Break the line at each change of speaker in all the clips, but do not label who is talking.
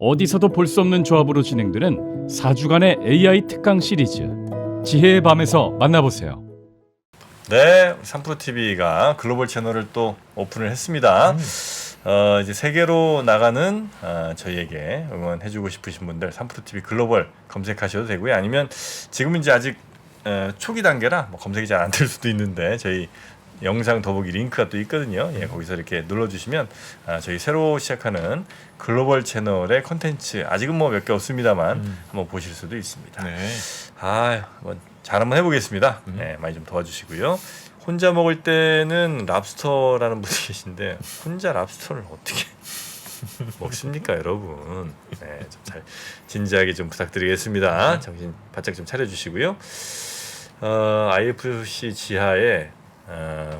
어디서도 볼 수 없는 조합으로 진행되는 4주간의 AI 특강 시리즈 지혜의 밤에서 만나보세요.
네, 3프로TV가 글로벌 채널을 또 오픈을 했습니다. 이제 세계로 나가는 저희에게 응원해주고 싶으신 분들 3프로TV 글로벌 검색하셔도 되고요. 아니면 지금은 이제 아직 초기 단계라 뭐 검색이 잘 안 될 수도 있는데 저희 영상 더보기 링크가 또 있거든요. 예, 거기서 이렇게 눌러주시면 저희 새로 시작하는 글로벌 채널의 컨텐츠 아직은 뭐 몇 개 없습니다만 한번 보실 수도 있습니다.
네.
잘 한번 해보겠습니다. 네, 많이 좀 도와주시고요. 혼자 먹을 때는 랍스터라는 분이 계신데 혼자 랍스터를 어떻게 먹습니까, 여러분? 네, 좀 잘 진지하게 좀 부탁드리겠습니다. 정신 바짝 좀 차려주시고요. IFC 지하에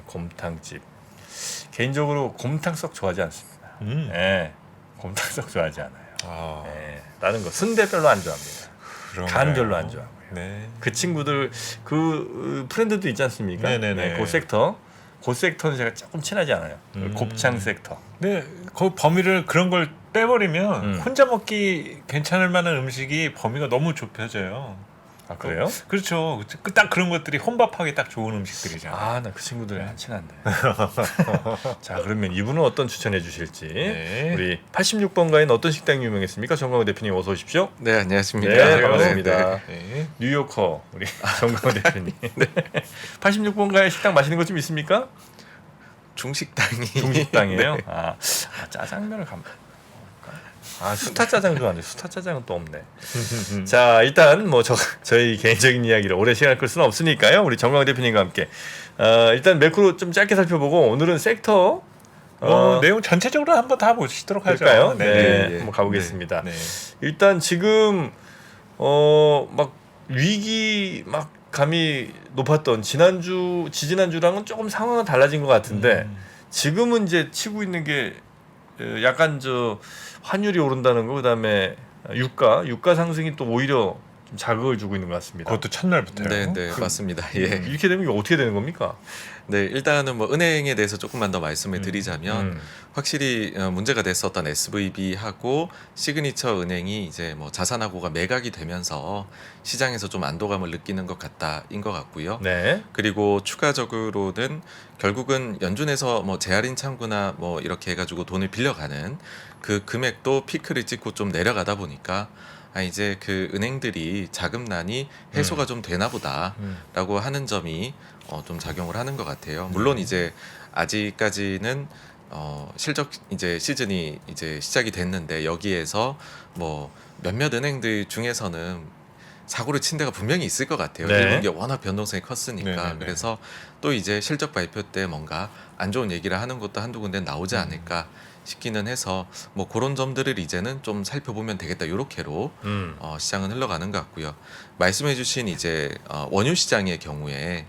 곰탕집. 개인적으로 곰탕 썩 좋아하지 않습니다. 네, 곰탕 썩 좋아하지 않아요. 네, 다른 거 순대 별로 안 좋아합니다. 간 별로 안 좋아하고요.
네.
그 친구들 그 프렌드도 있지 않습니까?
네네네.
네, 그 섹터는 제가 조금 친하지 않아요. 곱창 섹터.
네, 그 범위를 그런 걸 빼버리면 혼자 먹기 괜찮을 만한 음식이 범위가 너무 좁혀져요.
아, 그래요?
그렇죠. 딱 그런 것들이 혼밥하기 딱 좋은 음식들이잖아요.
아, 나 그 친구들 안 친한데. 자, 그러면 이분은 어떤 추천해 주실지.
네.
우리 86번가에는 어떤 식당이 유명했습니까? 정광호 대표님 어서 오십시오.
네, 안녕하십니까.
네, 반갑습니다.
네.
뉴요커 우리 정광호 대표님. 네. 86번가에 식당 맛있는 것 좀 있습니까?
중식당이
중식당이에요. 짜장면을 수타 짜장 좋아하는데 수타 짜장은 또 없네. 자, 일단 뭐 저희 개인적인 이야기를 오래 시간 끌 수는 없으니까요. 우리 정광 대표님과 함께 일단 매크로 좀 짧게 살펴보고 오늘은 섹터
내용 전체적으로 한번 다 보시도록 하죠.
될까요?
네,
네,
네.
한번 가보겠습니다.
네.
일단 지금 막 위기 막 감이 높았던 지지난주랑은 조금 상황은 달라진 것 같은데 지금은 이제 치고 있는 게 약간 환율이 오른다는 거, 그다음에 유가 상승이 또 오히려 좀 자극을 주고 있는 것 같습니다.
그것도 첫날부터요.
네, 네, 맞습니다. 예.
이렇게 되면 이게 어떻게 되는 겁니까?
네, 일단은 뭐 은행에 대해서 조금만 더 말씀을 드리자면 확실히 문제가 됐었던 SVB하고 시그니처 은행이 이제 뭐 자산하고가 매각이 되면서 시장에서 좀 안도감을 느끼는 것 같다인 것 같고요.
네.
그리고 추가적으로는 결국은 연준에서 뭐 재할인 창구나 뭐 이렇게 해가지고 돈을 빌려가는 그 금액도 피크를 찍고 좀 내려가다 보니까 이제 그 은행들이 자금난이 해소가 좀 되나 보다라고 하는 점이 좀 작용을 하는 것 같아요. 물론 이제 아직까지는 실적 이제 시즌이 이제 시작이 됐는데 여기에서 뭐 몇몇 은행들 중에서는 사고를 친 데가 분명히 있을 것 같아요.
네.
이게 워낙 변동성이 컸으니까.
네네네.
그래서 또 이제 실적 발표 때 뭔가 안 좋은 얘기를 하는 것도 한두 군데 나오지 않을까 싶기는 해서 뭐 그런 점들을 이제는 좀 살펴보면 되겠다. 요렇게로 시장은 흘러가는 것 같고요. 말씀해주신 이제 원유 시장의 경우에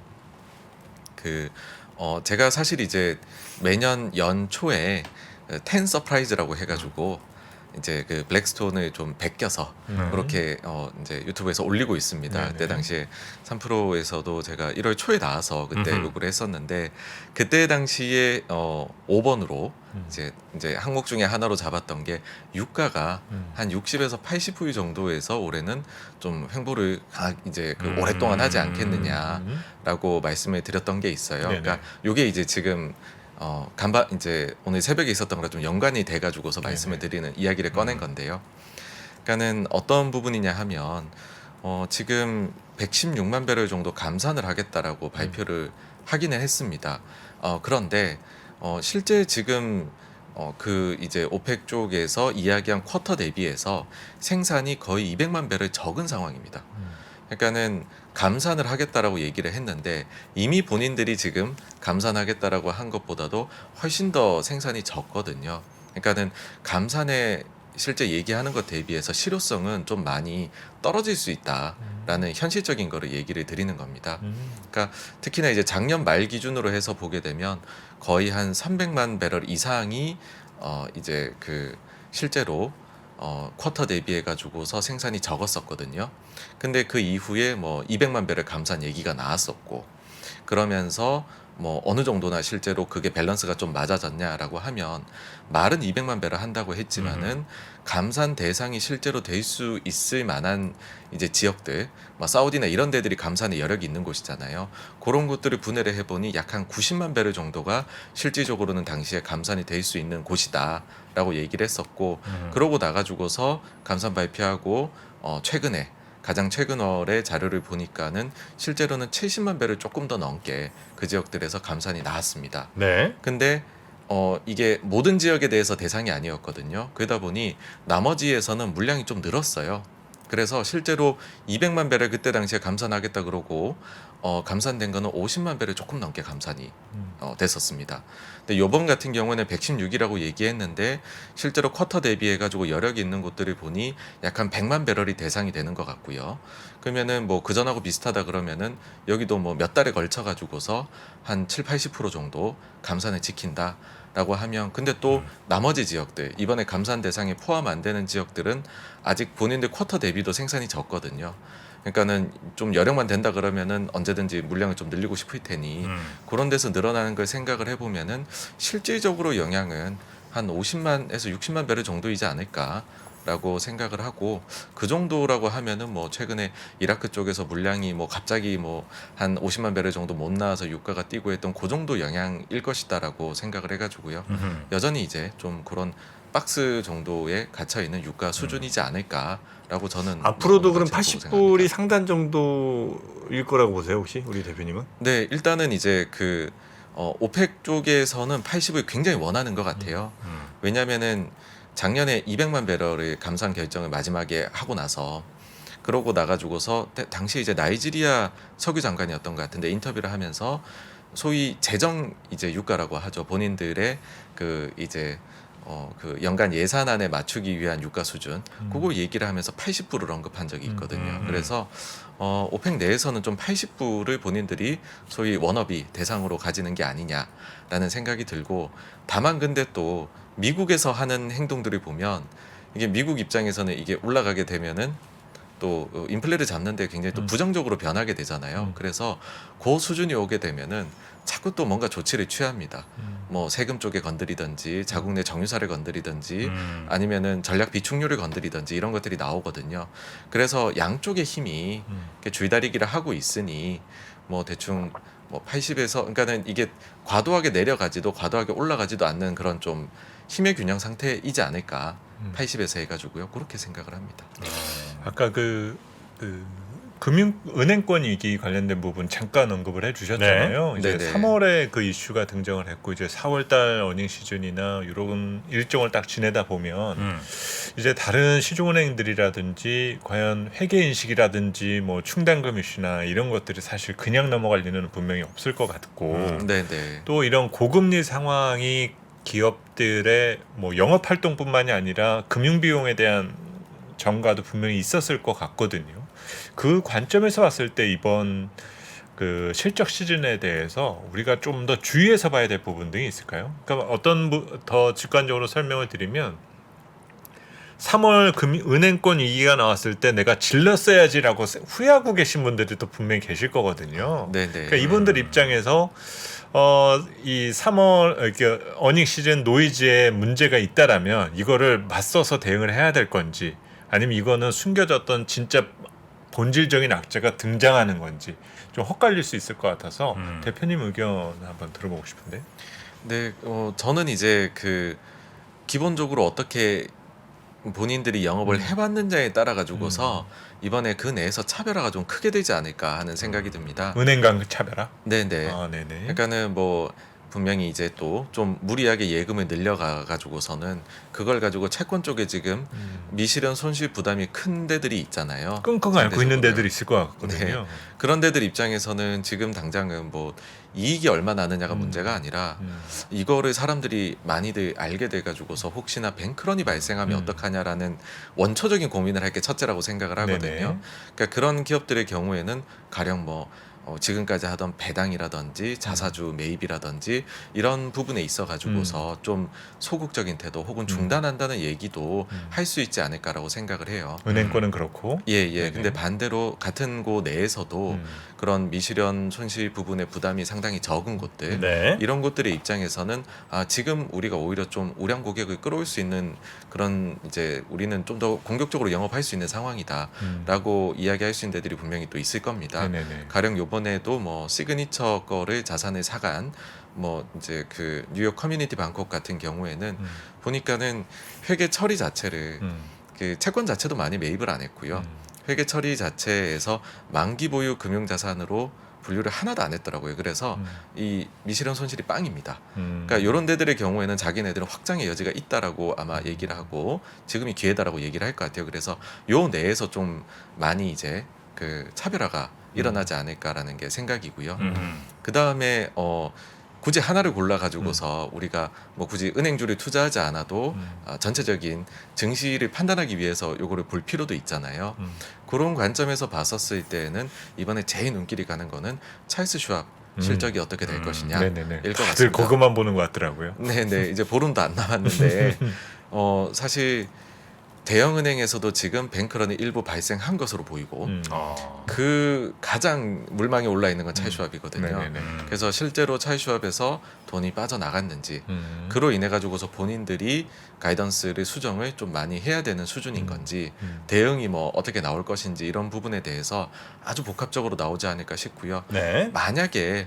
제가 사실 이제 매년 연초에 텐 서프라이즈라고 해가지고 이제 그 블랙스톤을 좀 베껴서 그렇게 이제 유튜브에서 올리고 있습니다.
네네.
그때 당시에 3프로에서도 제가 1월 초에 나와서 그때 요구를 했었는데 그때 당시에 5번으로 이제 항목 중에 하나로 잡았던 게 유가가 한 60에서 80% 정도에서 올해는 좀 횡보를 이제 그 오랫동안 하지 않겠느냐라고 말씀을 드렸던 게 있어요.
네네.
그러니까 요게 이제 지금 간밤 이제 오늘 새벽에 있었던 거랑 좀 연관이 돼가지고서 말씀을 드리는 이야기를 꺼낸 건데요. 그러니까는 어떤 부분이냐 하면 지금 116만 배럴 정도 감산을 하겠다라고 발표를 하기는 했습니다. 그런데 실제 지금 그 이제 오펙 쪽에서 이야기한 쿼터 대비해서 생산이 거의 200만 배럴 적은 상황입니다. 그러니까는 감산을 하겠다라고 얘기를 했는데 이미 본인들이 지금 감산하겠다라고 한 것보다도 훨씬 더 생산이 적거든요. 그러니까는 감산에 실제 얘기하는 것 대비해서 실효성은 좀 많이 떨어질 수 있다라는 현실적인 거를 얘기를 드리는 겁니다. 그러니까 특히나 이제 작년 말 기준으로 해서 보게 되면 거의 한 300만 배럴 이상이 이제 그 실제로 쿼터 대비해 가지고서 생산이 적었었거든요. 근데 그 이후에 뭐 200만 배럴 감산 얘기가 나왔었고 그러면서 뭐 어느 정도나 실제로 그게 밸런스가 좀 맞아졌냐라고 하면 말은 200만 배럴 한다고 했지만은 감산 대상이 실제로 될 수 있을 만한 이제 지역들, 뭐 사우디나 이런 데들이 감산의 여력이 있는 곳이잖아요. 그런 곳들을 분해를 해보니 약 한 90만 배럴 정도가 실질적으로는 당시에 감산이 될 수 있는 곳이다라고 얘기를 했었고, 그러고 나가지고서 감산 발표하고 최근에 가장 최근월의 자료를 보니까는 실제로는 70만 배를 조금 더 넘게 그 지역들에서 감산이 나왔습니다.
네.
근데 이게 모든 지역에 대해서 대상이 아니었거든요. 그러다 보니 나머지에서는 물량이 좀 늘었어요. 그래서 실제로 200만 배를 그때 당시에 감산하겠다 그러고 감산된 거는 50만 배를 조금 넘게 감산이 됐었습니다. 근데 요번 같은 경우는 116이라고 얘기했는데 실제로 쿼터 대비해 가지고 여력이 있는 곳들을 보니 약 한 100만 배럴이 대상이 되는 것 같고요. 그러면은 뭐 그전하고 비슷하다 그러면은 여기도 뭐 몇 달에 걸쳐 가지고서 한 7, 80% 정도 감산을 지킨다. 라고 하면 근데 또 나머지 지역들 이번에 감산 대상에 포함 안 되는 지역들은 아직 본인들 쿼터 대비도 생산이 적거든요. 그러니까는 좀 여력만 된다 그러면은 언제든지 물량을 좀 늘리고 싶을 테니 그런 데서 늘어나는 걸 생각을 해보면은 실질적으로 영향은 한 50만에서 60만 배럴 정도이지 않을까라고 생각을 하고, 그 정도라고 하면은 뭐 최근에 이라크 쪽에서 물량이 뭐 갑자기 뭐 한 50만 배럴 정도 못 나와서 유가가 뛰고 했던 그 정도 영향일 것이다라고 생각을 해가지고요. 여전히 이제 좀 그런 박스 정도에 갇혀 있는 유가 수준이지 않을까라고 저는
앞으로도 그럼
가지고
80불이
생각합니다.
상단 정도일 거라고 보세요, 혹시 우리 대표님은?
네, 일단은 이제 그 오펙 쪽에서는 80을 굉장히 원하는 것 같아요. 왜냐면은 작년에 200만 배럴의 감산 결정을 마지막에 하고 나서 그러고 나가지고서 당시 이제 나이지리아 석유 장관이었던 것 같은데 인터뷰를 하면서 소위 재정 이제 유가라고 하죠. 본인들의 그 이제 그 연간 예산안에 맞추기 위한 유가 수준, 그거 얘기를 하면서 80불을 언급한 적이 있거든요. 그래서 오펙 내에서는 좀 80불을 본인들이 소위 워너비 대상으로 가지는 게 아니냐라는 생각이 들고, 다만 근데 또 미국에서 하는 행동들을 보면 이게 미국 입장에서는 이게 올라가게 되면은 또 인플레를 잡는데 굉장히 또 부정적으로 변하게 되잖아요. 그래서 그 수준이 오게 되면은 자꾸 또 뭔가 조치를 취합니다. 뭐 세금 쪽에 건드리든지 자국 내 정유사를 건드리든지 아니면은 전략 비축률을 건드리든지 이런 것들이 나오거든요. 그래서 양쪽의 힘이 이렇게 줄다리기를 하고 있으니 뭐 대충 뭐 80에서 그러니까는 이게 과도하게 내려가지도 과도하게 올라가지도 않는 그런 좀 힘의 균형 상태이지 않을까. 80에서 해가지고요. 그렇게 생각을 합니다.
아까 그 은행권 위기 관련된 부분 잠깐 언급을 해주셨잖아요.
네.
이제
네네.
3월에 그 이슈가 등장을 했고 이제 4월달 어닝 시즌이나 이런 일정을 딱 지내다 보면 이제 다른 시중은행들이라든지 과연 회계 인식이라든지 뭐 충당금 이슈나 이런 것들이 사실 그냥 넘어갈 리는 분명히 없을 것 같고
네네.
또 이런 고금리 상황이 기업들의 뭐 영업 활동뿐만이 아니라 금융 비용에 대한 전가도 분명히 있었을 것 같거든요. 그 관점에서 봤을 때 이번 그 실적 시즌에 대해서 우리가 좀 더 주의해서 봐야 될 부분 등이 있을까요? 그러니까 더 직관적으로 설명을 드리면 3월 은행권 위기가 나왔을 때 내가 질렀어야지라고 후회하고 계신 분들이 또 분명히 계실 거거든요.
네네.
그러니까 이분들 입장에서 이 3월 이렇게 어닝 시즌 노이즈에 문제가 있다라면 이거를 맞서서 대응을 해야 될 건지, 아니면 이거는 숨겨졌던 진짜 본질적인 악재가 등장하는 건지 좀 헛갈릴 수 있을 것 같아서 대표님 의견 한번 들어보고 싶은데.
네, 저는 이제 그 기본적으로 어떻게 본인들이 영업을 해봤는지에 따라 가지고서 이번에 그 내에서 차별화가 좀 크게 되지 않을까 하는 생각이 듭니다.
은행간 차별화?
네네.
아, 네네.
그러니까는 뭐 분명히 이제 또 좀 무리하게 예금을 늘려가 가지고서는 그걸 가지고 채권 쪽에 지금 미실현 손실 부담이 큰 데들이 있잖아요.
끙끙 앓고 있는
상대적으로요.
데들이 있을 것 같거든요.
네. 그런 데들 입장에서는 지금 당장은 뭐 이익이 얼마 나느냐가 문제가 아니라 이거를 사람들이 많이들 알게 돼 가지고서 혹시나 뱅크런이 발생하면 어떡하냐라는 원초적인 고민을 할 게 첫째라고 생각을 하거든요.
네네.
그러니까 그런 기업들의 경우에는 가령 뭐 지금까지 하던 배당이라든지 자사주 매입이라든지 이런 부분에 있어 가지고서 좀 소극적인 태도 혹은 중단한다는 얘기도 할 수 있지 않을까라고 생각을 해요.
은행권은 그렇고.
예.
네네.
근데 반대로 같은 곳 내에서도 그런 미실현 손실 부분의 부담이 상당히 적은 곳들
네.
이런 곳들의 입장에서는 지금 우리가 오히려 좀 우량 고객을 끌어올 수 있는 그런 이제 우리는 좀 더 공격적으로 영업할 수 있는 상황이다라고 이야기할 수 있는 데들이 분명히 또 있을 겁니다.
네네네.
가령 요번에도 뭐 시그니처 거를 자산을 사간 뭐 이제 그 뉴욕 커뮤니티 방콕 같은 경우에는 보니까는 회계 처리 자체를 그 채권 자체도 많이 매입을 안 했고요. 회계 처리 자체에서 만기 보유 금융 자산으로 분류를 하나도 안 했더라고요. 그래서 이 미실현 손실이 빵입니다. 그러니까 이런 데들의 경우에는 자기네들은 확장의 여지가 있다라고 아마 얘기를 하고 지금이 기회다라고 얘기를 할 것 같아요. 그래서 요 내에서 좀 많이 이제 그 차별화가 일어나지 않을까라는 게 생각이고요. 그 다음에 굳이 하나를 골라 가지고서 우리가 뭐 굳이 은행주를 투자하지 않아도 전체적인 증시를 판단하기 위해서 요거를 볼 필요도 있잖아요. 그런 관점에서 봤었을 때는 이번에 제일 눈길이 가는 거는 찰스 슈왑 실적이 어떻게 될 것이냐
네네네.
일 것
다들
같습니다.
그것만 보는 것 같더라고요.
네네 이제 보름도 안 남았는데 사실 대형은행에서도 지금 뱅크런이 일부 발생한 것으로 보이고 그 가장 물망에 올라 있는 건 찰슈왑이거든요.
네네네.
그래서 실제로 찰슈왑에서 돈이 빠져나갔는지 그로 인해 가지고서 본인들이 가이던스를 수정을 좀 많이 해야 되는 수준인 건지 대응이 뭐 어떻게 나올 것인지 이런 부분에 대해서 아주 복합적으로 나오지 않을까 싶고요.
네.
만약에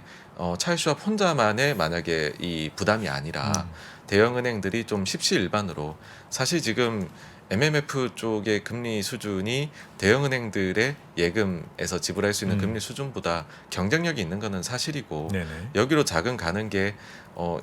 찰슈왑 혼자만의 만약에 이 부담이 아니라 대형은행들이 좀 십시일반으로 사실 지금 MMF 쪽의 금리 수준이 대형은행들의 예금에서 지불할 수 있는 금리 수준보다 경쟁력이 있는 것은 사실이고
네네.
여기로 자금 가는 게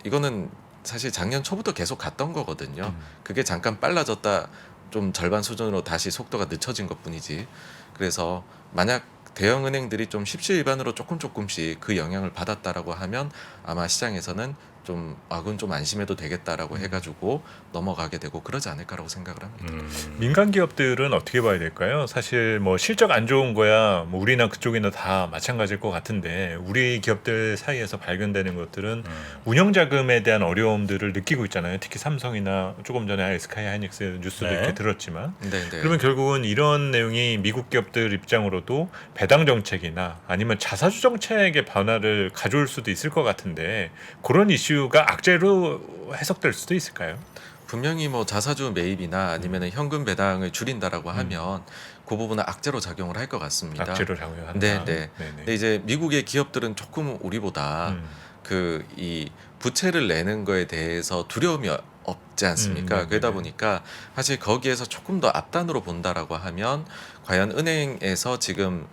이거는 사실 작년 초부터 계속 갔던 거거든요. 그게 잠깐 빨라졌다 좀 절반 수준으로 다시 속도가 늦춰진 것뿐이지. 그래서 만약 대형은행들이 좀 십시일반으로 조금씩 그 영향을 받았다라고 하면 아마 시장에서는 좀 그건 좀 안심해도 되겠다라고 해가지고 넘어가게 되고 그러지 않을까라고 생각을 합니다.
민간 기업들은 어떻게 봐야 될까요? 사실 뭐 실적 안 좋은 거야 뭐 우리나 그쪽이나 다 마찬가지일 것 같은데 우리 기업들 사이에서 발견되는 것들은 운영 자금에 대한 어려움들을 느끼고 있잖아요. 특히 삼성이나 조금 전에 SK 하이닉스 뉴스도
네.
이렇게 들었지만
네.
그러면 결국은 이런 내용이 미국 기업들 입장으로도 배당 정책이나 아니면 자사주 정책의 변화를 가져올 수도 있을 것 같은데 그런 이슈가 악재로 해석될 수도 있을까요?
분명히 뭐 자사주 매입이나 아니면 현금 배당을 줄인다라고 하면 그 부분은 악재로 작용을 할 것 같습니다.
악재로 작용한다.
네.
네네.
근데 이제 미국의 기업들은 조금 우리보다 그 이 부채를 내는 거에 대해서 두려움이 없지 않습니까?
네네.
그러다 보니까 사실 거기에서 조금 더 앞단으로 본다라고 하면 과연 은행에서 지금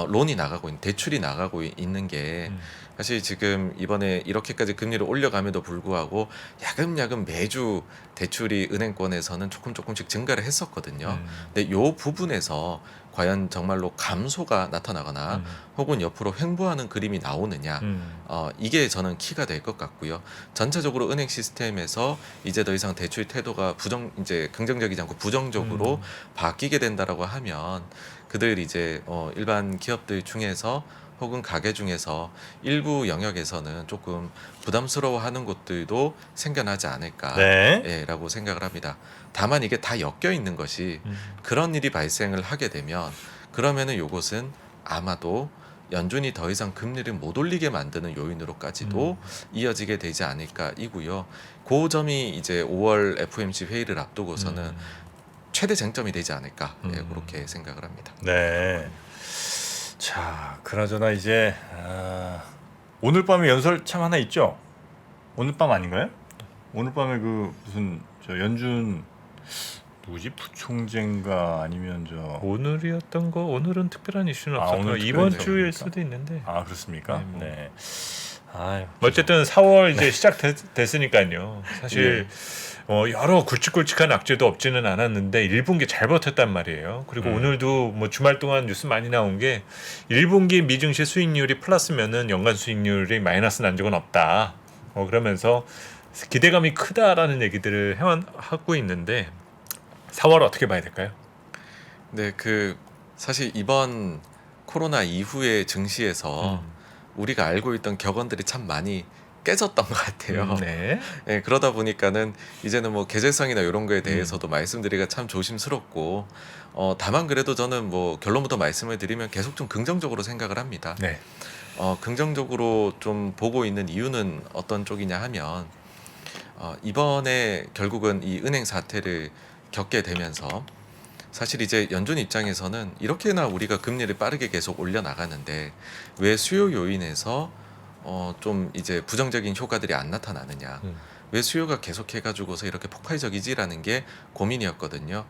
론이 나가고 있는 대출이 나가고 있는 게 사실 지금 이번에 이렇게까지 금리를 올려감에도 불구하고 야금야금 매주 대출이 은행권에서는 조금씩 증가를 했었거든요. 근데 요 부분에서 과연 정말로 감소가 나타나거나 혹은 옆으로 횡보하는 그림이 나오느냐 이게 저는 키가 될 것 같고요. 전체적으로 은행 시스템에서 이제 더 이상 대출 태도가 이제 긍정적이지 않고 부정적으로 바뀌게 된다라고 하면 그들 이제 일반 기업들 중에서 혹은 가게 중에서 일부 영역에서는 조금 부담스러워하는 곳들도 생겨나지 않을까라고
네.
생각을 합니다. 다만 이게 다 엮여 있는 것이 그런 일이 발생을 하게 되면 그러면은 요것은 아마도 연준이 더 이상 금리를 못 올리게 만드는 요인으로까지도 이어지게 되지 않을까이고요. 그 점이 이제 5월 FOMC 회의를 앞두고서는 최대 쟁점이 되지 않을까 그렇게 생각을 합니다.
네. 자, 그나저나 이제 오늘 밤에 연설참 하나 있죠? 오늘 밤 아닌가요? 오늘 밤에 그 무슨 저 연준 누구지? 부총재인가 아니면 저
오늘이었던 거 오늘은 특별한 이슈는
아,
없었고
오늘
이번
특별한
주일
이슈입니까?
수도 있는데
그렇습니까?
네, 뭐.
네. 아유.
어쨌든 4월 이제 시작됐으니까요. 사실 여러 굵직굵직한 악재도 없지는 않았는데 1분기 잘 버텼단 말이에요. 그리고 오늘도 뭐 주말 동안 뉴스 많이 나온 게 1분기 미증시 수익률이 플러스면은 연간 수익률이 마이너스 난 적은 없다. 그러면서 기대감이 크다라는 얘기들을 하고 있는데 4월 어떻게 봐야 될까요?
네, 그 사실 이번 코로나 이후의 증시에서 우리가 알고 있던 격언들이 참 많이 깨졌던 것 같아요.
네.
예, 그러다 보니까는 이제는 뭐 계절성이나 이런 거에 대해서도 말씀드리기가 참 조심스럽고 다만 그래도 저는 뭐 결론부터 말씀을 드리면 계속 좀 긍정적으로 생각을 합니다.
네.
긍정적으로 좀 보고 있는 이유는 어떤 쪽이냐 하면 이번에 결국은 이 은행 사태를 겪게 되면서 사실 이제 연준 입장에서는 이렇게나 우리가 금리를 빠르게 계속 올려 나가는데 왜 수요 요인에서 좀 이제 부정적인 효과들이 안 나타나느냐, 왜 수요가 계속 해가지고서 이렇게 폭발적이지라는 게 고민이었거든요.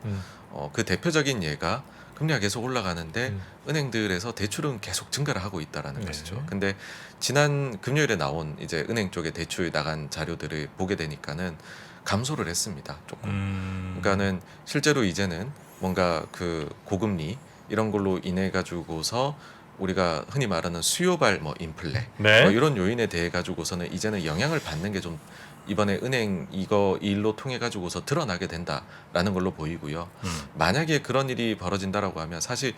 그 대표적인 예가 금리가 계속 올라가는데 은행들에서 대출은 계속 증가를 하고 있다라는
네.
것이죠. 근데 지난 금요일에 나온 이제 은행 쪽에 대출 나간 자료들을 보게 되니까는 감소를 했습니다. 조금. 그러니까는 실제로 이제는 뭔가 그 고금리 이런 걸로 인해 가지고서 우리가 흔히 말하는 수요발 뭐 인플레
네.
뭐 이런 요인에 대해 가지고서는 이제는 영향을 받는 게 좀 이번에 은행 이거 일로 통해 가지고서 드러나게 된다라는 걸로 보이고요. 만약에 그런 일이 벌어진다라고 하면 사실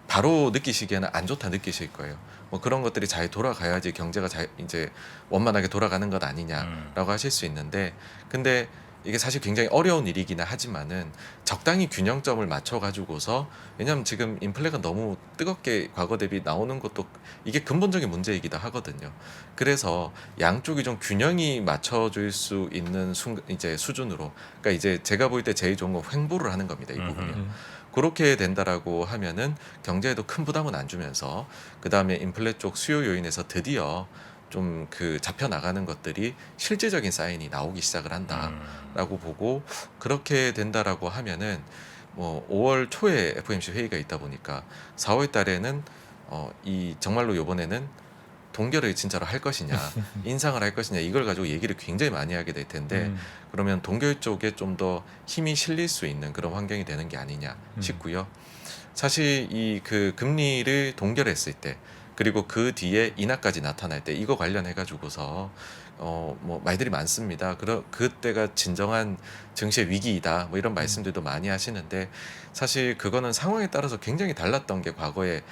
바로 느끼시기에는 안 좋다 느끼실 거예요. 뭐 그런 것들이 잘 돌아가야지 경제가 잘 이제 원만하게 돌아가는 것 아니냐라고 하실 수 있는데, 근데 이게 사실 굉장히 어려운 일이기는 하지만은 적당히 균형점을 맞춰 가지고서, 왜냐하면 지금 인플레가 너무 뜨겁게 과거 대비 나오는 것도 이게 근본적인 문제이기도 하거든요. 그래서 양쪽이 좀 균형이 맞춰질 수 있는 이제 수준으로, 그러니까 이제 제가 볼 때 제일 좋은 건 횡보를 하는 겁니다. 이 부분이요. 그렇게 된다라고 하면은 경제에도 큰 부담은 안 주면서 그 다음에 인플레 쪽 수요 요인에서 드디어 좀 그 잡혀 나가는 것들이 실질적인 사인이 나오기 시작을 한다라고 보고, 그렇게 된다라고 하면은 뭐 5월 초에 FOMC 회의가 있다 보니까 4월 달에는 이 정말로 이번에는 동결을 진짜로 할 것이냐 인상을 할 것이냐 이걸 가지고 얘기를 굉장히 많이 하게 될 텐데 그러면 동결 쪽에 좀 더 힘이 실릴 수 있는 그런 환경이 되는 게 아니냐 싶고요. 사실 이 그 금리를 동결했을 때 그리고 그 뒤에 인하까지 나타날 때 이거 관련해 가지고서 뭐 말들이 많습니다. 그때가 진정한 증시의 위기이다. 뭐 이런 말씀들도 많이 하시는데 사실 그거는 상황에 따라서 굉장히 달랐던 게 과거에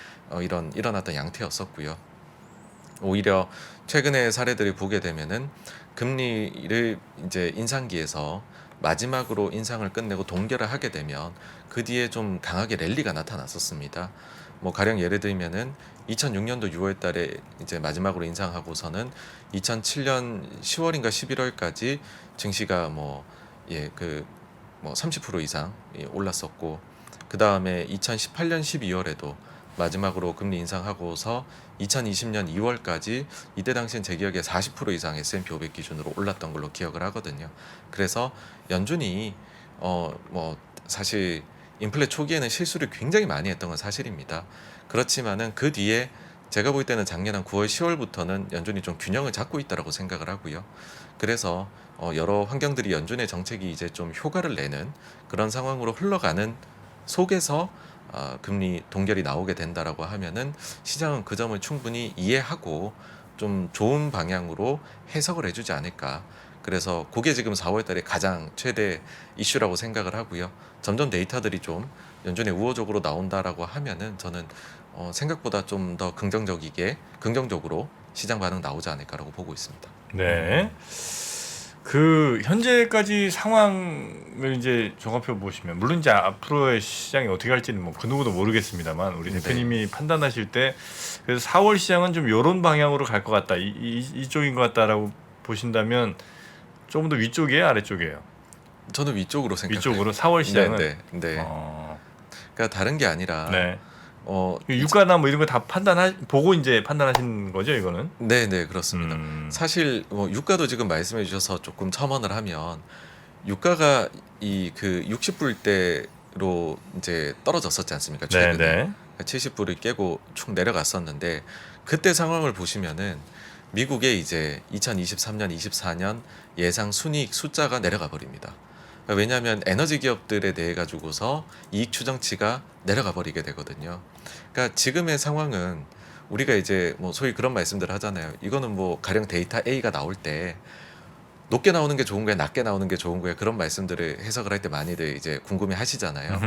일어났던 양태였었고요. 오히려 최근의 사례들을 보게 되면은 금리를 이제 인상기에서 마지막으로 인상을 끝내고 동결을 하게 되면 그 뒤에 좀 강하게 랠리가 나타났었습니다. 뭐 가령 예를 들면은 2006년도 6월 달에 이제 마지막으로 인상하고서는 2007년 10월인가 11월까지 증시가 뭐 30% 이상 올랐었고, 그 다음에 2018년 12월에도 마지막으로 금리 인상하고서 2020년 2월까지 이때 당시엔 제 기억에 40% 이상 S&P 500 기준으로 올랐던 걸로 기억을 하거든요. 그래서 연준이 뭐 사실 인플레 초기에는 실수를 굉장히 많이 했던 건 사실입니다. 그렇지만은 그 뒤에 제가 볼 때는 작년 한 9월 10월부터는 연준이 좀 균형을 잡고 있다라고 생각을 하고요. 그래서 여러 환경들이 연준의 정책이 이제 좀 효과를 내는 그런 상황으로 흘러가는 속에서 금리 동결이 나오게 된다라고 하면은 시장은 그 점을 충분히 이해하고 좀 좋은 방향으로 해석을 해주지 않을까. 그래서 그게 지금 4월달에 가장 최대 이슈라고 생각을 하고요. 점점 데이터들이 좀 연준에 우호적으로 나온다라고 하면은 저는 생각보다 좀 더 긍정적으로 시장 반응 나오지 않을까라고 보고 있습니다.
네. 그 현재까지 상황을 이제 종합해 보시면, 물론 이제 앞으로의 시장이 어떻게 할지는 뭐 그 누구도 모르겠습니다만 우리 대표님이 판단하실 때 그래서 4월 시장은 좀 이런 방향으로 갈 것 같다, 이쪽인 것 같다라고 보신다면 조금 더 위쪽이에요, 아래쪽이에요?
저는 위쪽으로 생각해요.
위쪽으로 4월 시장은.
네. 그러니까 다른 게 아니라
네. 유가나 뭐 이런 거 다 보고 이제 판단하신 거죠, 이거는?
네, 그렇습니다. 사실 유가도 지금 말씀해 주셔서 조금 첨언을 하면 유가가 이 그 60불대로 이제 떨어졌었지 않습니까? 최근에.
네.
70불을 깨고 축 내려갔었는데 그때 상황을 보시면은 미국의 이제 2023년, 24년 예상 순이익 숫자가 내려가 버립니다. 왜냐하면 에너지 기업들에 대해 가지고서 이익 추정치가 내려가 버리게 되거든요. 그러니까 지금의 상황은 우리가 이제 뭐 소위 그런 말씀들 하잖아요. 이거는 뭐 가령 데이터 A가 나올 때 높게 나오는 게 좋은 거야, 낮게 나오는 게 좋은 거야, 그런 말씀들을 해석을 할 때 많이들 이제 궁금해 하시잖아요.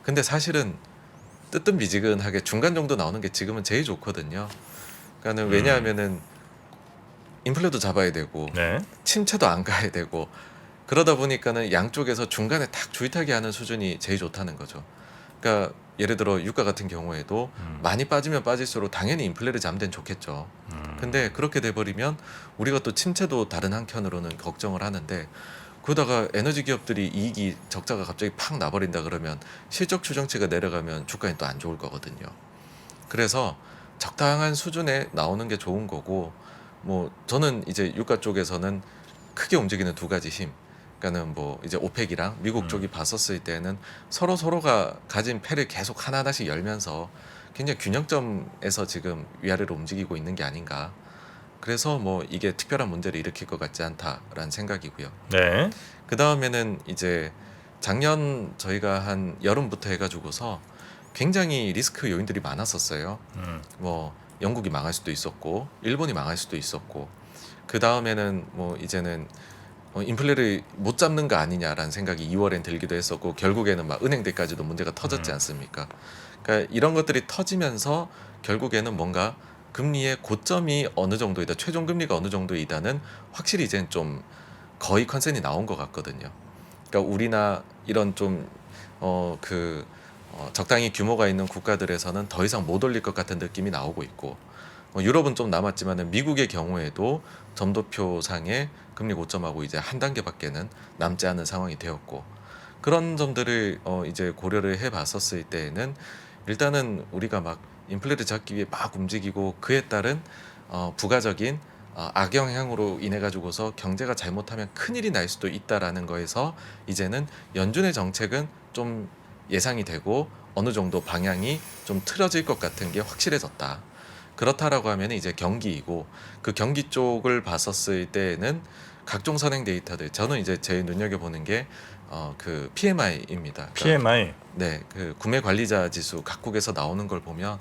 근데 사실은 뜨뜻미지근하게 중간 정도 나오는 게 지금은 제일 좋거든요. 그러니까는 왜냐하면은 인플레도 잡아야 되고
네.
침체도 안 가야 되고 그러다 보니까는 양쪽에서 중간에 탁 줄타기 하는 수준이 제일 좋다는 거죠. 그러니까 예를 들어 유가 같은 경우에도 많이 빠지면 빠질수록 당연히 인플레를 잡는 데는 좋겠죠. 근데 그렇게 돼버리면 우리가 또 침체도 다른 한켠으로는 걱정을 하는데 그러다가 에너지 기업들이 이익이 적자가 갑자기 팍 나버린다 그러면 실적 추정치가 내려가면 주가는 또 안 좋을 거거든요. 그래서 적당한 수준에 나오는 게 좋은 거고 뭐 저는 이제 유가 쪽에서는 크게 움직이는 두 가지 힘 그러니까는 뭐 이제 오펙이랑 미국 쪽이 봤었을 때는 서로가 가진 패를 계속 하나하나씩 열면서 굉장히 균형점에서 지금 위아래로 움직이고 있는 게 아닌가. 그래서 뭐 이게 특별한 문제를 일으킬 것 같지 않다라는 생각이고요.
네.
그 다음에는 이제 작년 저희가 한 여름부터 해가지고서 굉장히 리스크 요인들이 많았었어요. 뭐 영국이 망할 수도 있었고 일본이 망할 수도 있었고 그 다음에는 뭐 이제는 인플레를 못 잡는 거 아니냐라는 생각이 2월엔 들기도 했었고 결국에는 막 은행들까지도 문제가 터졌지 않습니까? 그러니까 이런 것들이 터지면서 결국에는 뭔가 금리의 고점이 어느 정도이다, 최종 금리가 어느 정도이다는 확실히 이제는 좀 거의 컨센이 나온 것 같거든요. 그러니까 우리나 이런 좀 적당히 규모가 있는 국가들에서는 더 이상 못 올릴 것 같은 느낌이 나오고 있고 유럽은 좀 남았지만은 미국의 경우에도 점도표상의 금리 고점하고 이제 한 단계밖에는 남지 않은 상황이 되었고 그런 점들을 이제 고려를 해봤었을 때에는 일단은 우리가 막 인플레를 잡기 위해 막 움직이고 그에 따른 부가적인 악영향으로 인해 가지고서 경제가 잘못하면 큰일이 날 수도 있다라는 거에서 이제는 연준의 정책은 좀 예상이 되고 어느 정도 방향이 좀 틀어질 것 같은 게 확실해졌다. 그렇다라고 하면 이제 경기이고 그 경기 쪽을 봤었을 때는 각종 선행 데이터들 저는 이제 제일 눈여겨보는 게 그 PMI입니다.
PMI.
네, 그 구매 관리자 지수 각국에서 나오는 걸 보면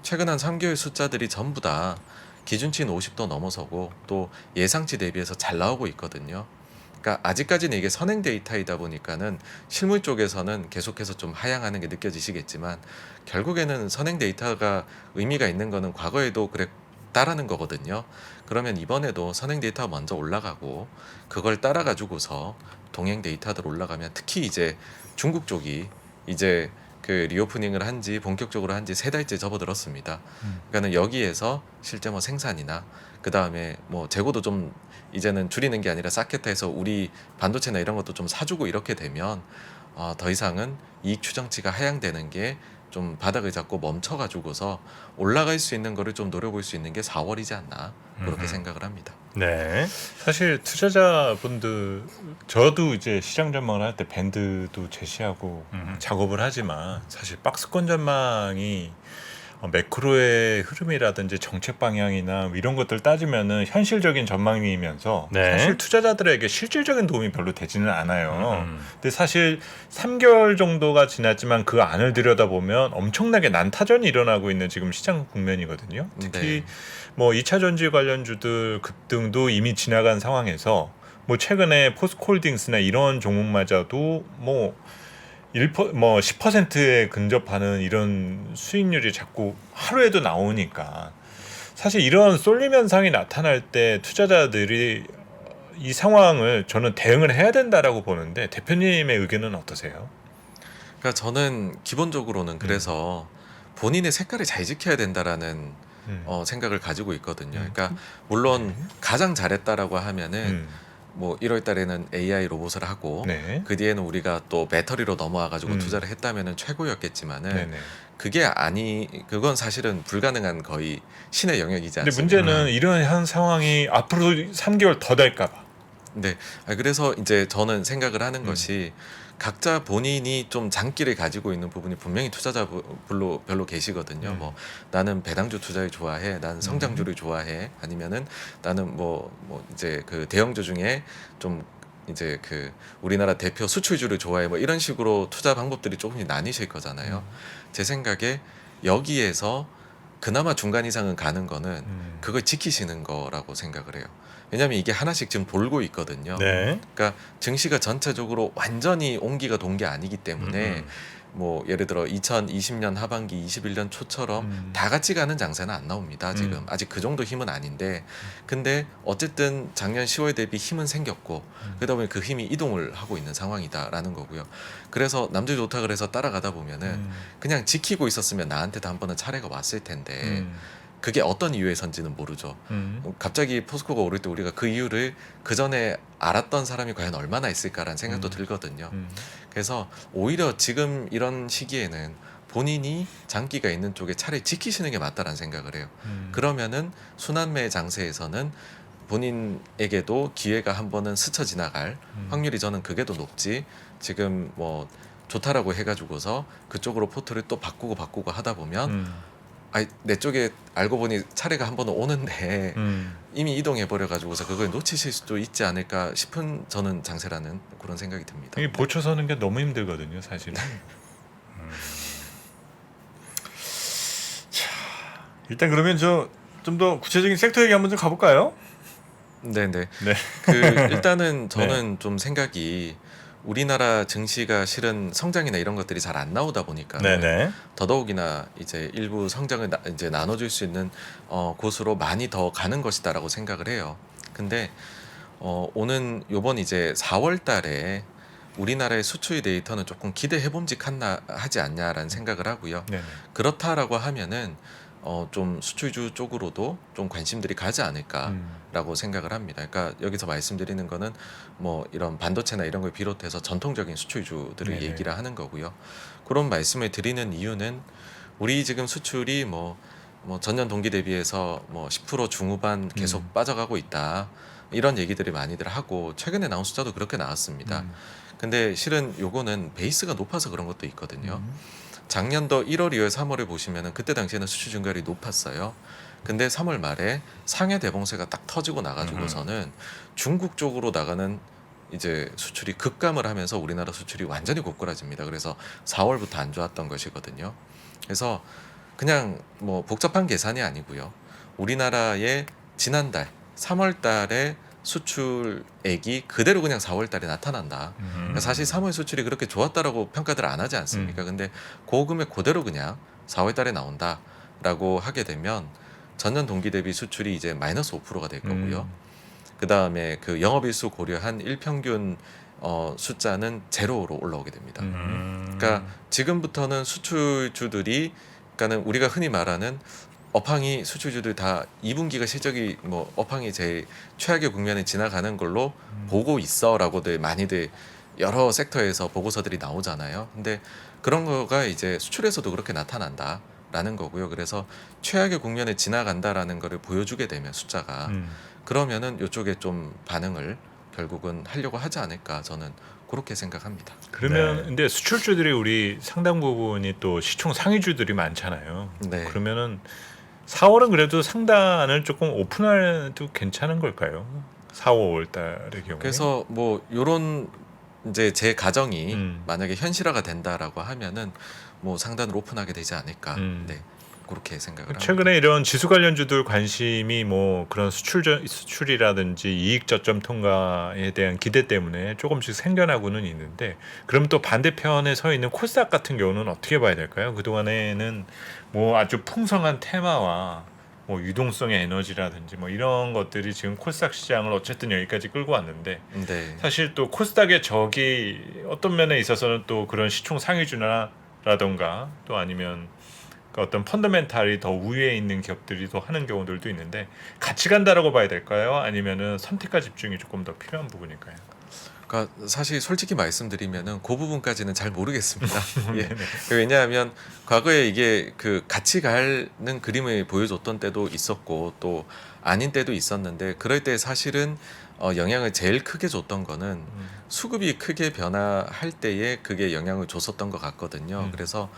최근 한 3개월 숫자들이 전부 다 기준치는 50도 넘어서고 또 예상치 대비해서 잘 나오고 있거든요. 그러니까 아직까지는 이게 선행 데이터이다 보니까는 실물 쪽에서는 계속해서 좀 하향하는 게 느껴지시겠지만 결국에는 선행 데이터가 의미가 있는 거는 과거에도 그랬다라는 거거든요. 그러면 이번에도 선행 데이터가 먼저 올라가고 그걸 따라 가지고서 동행 데이터들 올라가면 특히 이제 중국 쪽이 이제 그 리오프닝을 한지 본격적으로 한지 3달째 접어들었습니다. 그러니까는 여기에서 실제 뭐 생산이나 그 다음에 뭐 재고도 좀 이제는 줄이는 게 아니라 쌓겠다 해서 우리 반도체나 이런 것도 좀 사주고 이렇게 되면 더 이상은 이익 추정치가 하향되는 게 좀 바닥을 잡고 멈춰가지고서 올라갈 수 있는 거를 좀 노려볼 수 있는 게 4월이지 않나 그렇게 생각을 합니다.
네.
사실 투자자분들 저도 이제 시장 전망을 할 때 밴드도 제시하고 작업을 하지만 사실 박스권 전망이 매크로의 흐름이라든지 정책 방향이나 이런 것들 따지면은 현실적인 전망이면서
네.
사실 투자자들에게 실질적인 도움이 별로 되지는 않아요. 근데 사실 3개월 정도가 지났지만 그 안을 들여다보면 엄청나게 난타전이 일어나고 있는 지금 시장 국면이거든요. 특히 뭐 2차 전지 관련주들 급등도 이미 지나간 상황에서 뭐 최근에 포스코홀딩스나 이런 종목마저도 뭐 10%에 근접하는 이런 수익률이 자꾸 하루에도 나오니까 사실 이런 쏠림 현상이 나타날 때 투자자들이 이 상황을 저는 대응을 해야 된다라고 보는데 대표님의 의견은 어떠세요?
그러니까 저는 기본적으로는 그래서 본인의 색깔을 잘 지켜야 된다라는 생각을 가지고 있거든요. 그러니까 물론 가장 잘했다라고 하면은 뭐 1월 달에는 AI 로봇을 하고
네.
그 뒤에는 우리가 또 배터리로 넘어와 가지고 투자를 했다면은 최고였겠지만은
네네.
그건 사실은 불가능한 거의 신의 영역이지
근데
않습니까?
문제는 이런 한 상황이 앞으로 3개월 더 될까 봐.
네. 그래서 이제 저는 생각을 하는 것이 각자 본인이 좀 장기를 가지고 있는 부분이 분명히 투자자 별로 계시거든요. 뭐 나는 배당주 투자를 좋아해, 나는 성장주를 좋아해, 아니면은 나는 뭐 이제 그 대형주 중에 좀 이제 그 우리나라 대표 수출주를 좋아해, 뭐 이런 식으로 투자 방법들이 조금씩 나뉘실 거잖아요. 제 생각에 여기에서 그나마 중간 이상은 가는 거는 그걸 지키시는 거라고 생각을 해요. 왜냐하면 이게 하나씩 지금 돌고 있거든요.
네.
그러니까 증시가 전체적으로 완전히 온기가 돈 게 아니기 때문에 뭐 예를 들어 2020년 하반기 21년 초처럼 다 같이 가는 장세는 안 나옵니다. 지금 아직 그 정도 힘은 아닌데 근데 어쨌든 작년 10월 대비 힘은 생겼고 그러다 보니 그 힘이 이동을 하고 있는 상황이다라는 거고요. 그래서 남들 좋다 그래서 따라가다 보면은 그냥 지키고 있었으면 나한테도 한 번은 차례가 왔을 텐데 그게 어떤 이유에선지는 모르죠. 갑자기 포스코가 오를 때 우리가 그 이유를 그 전에 알았던 사람이 과연 얼마나 있을까라는 생각도 들거든요. 그래서 오히려 지금 이런 시기에는 본인이 장기가 있는 쪽에 차라리 지키시는 게 맞다라는 생각을 해요. 그러면은 순환매 장세에서는 본인에게도 기회가 한 번은 스쳐 지나갈 확률이 저는 그게 더 높지. 지금 뭐 좋다라고 해가지고서 그쪽으로 포트를 또 바꾸고 하다 보면 아니 내 쪽에 알고 보니 차례가 한 번은 오는데 이미 이동해 버려 가지고서 그걸 놓치실 수도 있지 않을까 싶은 저는 장세라는 그런 생각이 듭니다.
이 보초 서는 게 너무 힘들거든요, 사실은.
일단 그러면 저 좀 더 구체적인 섹터 얘기 한번 좀 가볼까요?
네네.
네.
그 일단은 저는 좀 생각이 우리나라 증시가 실은 성장이나 이런 것들이 잘 안 나오다 보니까
네네.
더더욱이나 이제 일부 성장을 이제 나눠줄 수 있는 곳으로 많이 더 가는 것이다라고 생각을 해요. 근데 오는 요번 이제 4월달에 우리나라의 수출 데이터는 조금 하지 않냐라는 생각을 하고요.
네네.
그렇다라고 하면은 좀 수출주 쪽으로도 좀 관심들이 가지 않을까라고 생각을 합니다. 그러니까 여기서 말씀드리는 거는 뭐 이런 반도체나 이런 걸 비롯해서 전통적인 수출주들을
네네.
얘기를 하는 거고요. 그런 말씀을 드리는 이유는 우리 지금 수출이 뭐 전년 동기 대비해서 뭐 10% 중후반 계속 빠져가고 있다. 이런 얘기들이 많이들 하고 최근에 나온 숫자도 그렇게 나왔습니다. 근데 실은 요거는 베이스가 높아서 그런 것도 있거든요. 작년도 1월, 2월, 3월에 보시면은 그때 당시에는 수출 증가율이 높았어요. 근데 3월 말에 상해 대봉쇄가 딱 터지고 나가지고서는 중국 쪽으로 나가는 이제 수출이 급감을 하면서 우리나라 수출이 완전히 고꾸라집니다. 그래서 4월부터 안 좋았던 것이거든요. 그래서 그냥 뭐 복잡한 계산이 아니고요. 우리나라의 지난달 3월 달에 수출액이 그대로 그냥 4월 달에 나타난다. 그러니까 사실 3월 수출이 그렇게 좋았다라고 평가들 안 하지 않습니까? 근데 그 금액 그대로 그냥 4월 달에 나온다라고 하게 되면 전년 동기 대비 수출이 이제 마이너스 5%가 될 거고요. 그 다음에 그 영업일수 고려한 일평균 숫자는 제로로 올라오게 됩니다. 그러니까 지금부터는 수출주들이 그러니까는 우리가 흔히 말하는 업황이 수출주들 다 2분기가 실적이 뭐 업황이 제일 최악의 국면에 지나가는 걸로 보고 있어라고들 많이들 여러 섹터에서 보고서들이 나오잖아요. 근데 그런 거가 이제 수출에서도 그렇게 나타난다라는 거고요. 그래서 최악의 국면에 지나간다라는 거를 보여주게 되면 숫자가 그러면은 이쪽에 좀 반응을 결국은 하려고 하지 않을까 저는 그렇게 생각합니다.
그러면
네.
근데 수출주들이 우리 상당 부분이 또 시총 상위주들이 많잖아요.
네.
그러면은 4월은 그래도 상단을 조금 오픈해도 괜찮은 걸까요? 4, 5월 달의 경우에.
그래서 뭐 요런 이제 제 가정이 만약에 현실화가 된다라고 하면은 뭐 상단을 오픈하게 되지 않을까. 네. 그렇게 생각을 합니다.
최근에 이런 지수 관련주들 관심이 뭐 그런 수출이라든지 이익 저점 통과에 대한 기대 때문에 조금씩 생겨나고는 있는데 그럼 또 반대편에 서 있는 코스닥 같은 경우는 어떻게 봐야 될까요? 그동안에는 뭐 아주 풍성한 테마와 뭐 유동성의 에너지라든지 뭐 이런 것들이 지금 코스닥 시장을 어쨌든 여기까지 끌고 왔는데
네.
사실 또 코스닥의 적이 어떤 면에 있어서는 또 그런 시총 상위주나라던가 또 아니면 어떤 펀더멘탈이 더 우위에 있는 기업들이 더 하는 경우들도 있는데 같이 간다라고 봐야 될까요? 아니면은 선택과 집중이 조금 더 필요한 부분일까요?
그러니까 사실 솔직히 말씀드리면은 그 부분까지는 잘 모르겠습니다. 예. 왜냐하면 과거에 이게 그 같이 가는 그림을 보여줬던 때도 있었고 또 아닌 때도 있었는데 그럴 때 사실은 영향을 제일 크게 줬던 거는 수급이 크게 변화할 때에 그게 영향을 줬었던 것 같거든요. 그래서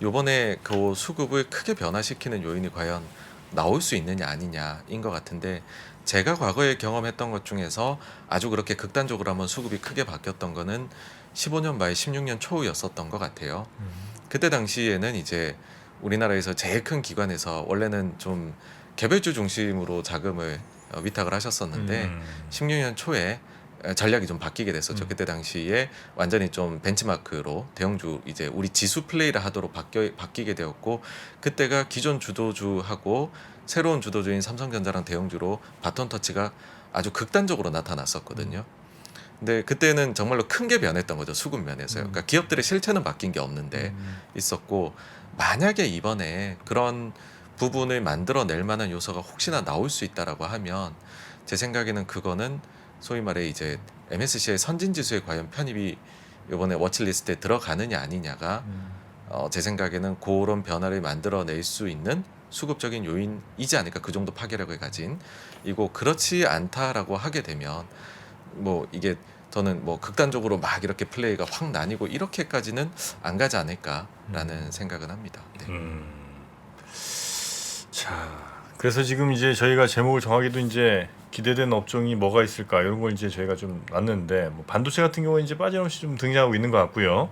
요번에 그 수급을 크게 변화시키는 요인이 과연 나올 수 있느냐 아니냐인 것 같은데 제가 과거에 경험했던 것 중에서 아주 그렇게 극단적으로 한번 수급이 크게 바뀌었던 거는 15년 말 16년 초였었던 것 같아요. 그때 당시에는 이제 우리나라에서 제일 큰 기관에서 원래는 좀 개별주 중심으로 자금을 위탁을 하셨었는데 16년 초에 전략이 좀 바뀌게 됐었죠. 그때 당시에 완전히 좀 벤치마크로 대형주 이제 우리 지수 플레이를 하도록 바뀌게 되었고 그때가 기존 주도주하고 새로운 주도주인 삼성전자랑 대형주로 바톤 터치가 아주 극단적으로 나타났었거든요. 근데 그때는 정말로 큰 게 변했던 거죠. 수급 면에서요. 그러니까 기업들의 실체는 바뀐 게 없는데 있었고 만약에 이번에 그런 부분을 만들어낼 만한 요소가 혹시나 나올 수 있다라고 하면 제 생각에는 그거는 소위 말해 이제 MSCI 선진 지수에 과연 편입이 이번에 워치리스트에 들어가느냐 아니냐가 제 생각에는 그런 변화를 만들어낼 수 있는 수급적인 요인이지 않을까. 그 정도 파괴력을 가진 이고 그렇지 않다라고 하게 되면 뭐 이게 저는 뭐 극단적으로 막 이렇게 플레이가 확 나뉘고 이렇게까지는 안 가지 않을까라는 생각은 합니다. 네.
자, 그래서 지금 이제 저희가 제목을 정하기도 이제 기대되는 업종이 뭐가 있을까 이런 걸 이제 저희가 좀 놨는데 뭐 반도체 같은 경우는 이제 빠짐없이 좀 등장하고 있는 것 같고요.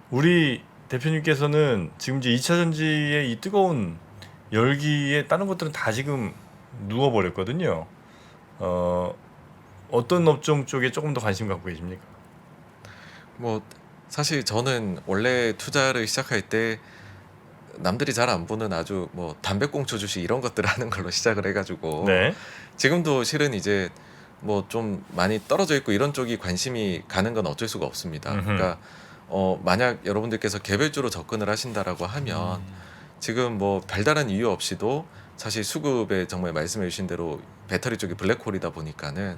우리 대표님께서는 지금 이제 2차 전지의 이 뜨거운 열기에 다른 것들은 다 지금 누워버렸거든요. 어떤 업종 쪽에 조금 더 관심 갖고 계십니까?
뭐 사실 저는 원래 투자를 시작할 때 남들이 잘 안 보는 아주 뭐 담배꽁초 주식 이런 것들 하는 걸로 시작을 해가지고
네.
지금도 실은 이제 뭐 좀 많이 떨어져 있고 이런 쪽이 관심이 가는 건 어쩔 수가 없습니다. 그러니까 만약 여러분들께서 개별주로 접근을 하신다라고 하면 지금 뭐 별다른 이유 없이도 사실 수급에 정말 말씀해 주신 대로 배터리 쪽이 블랙홀이다 보니까는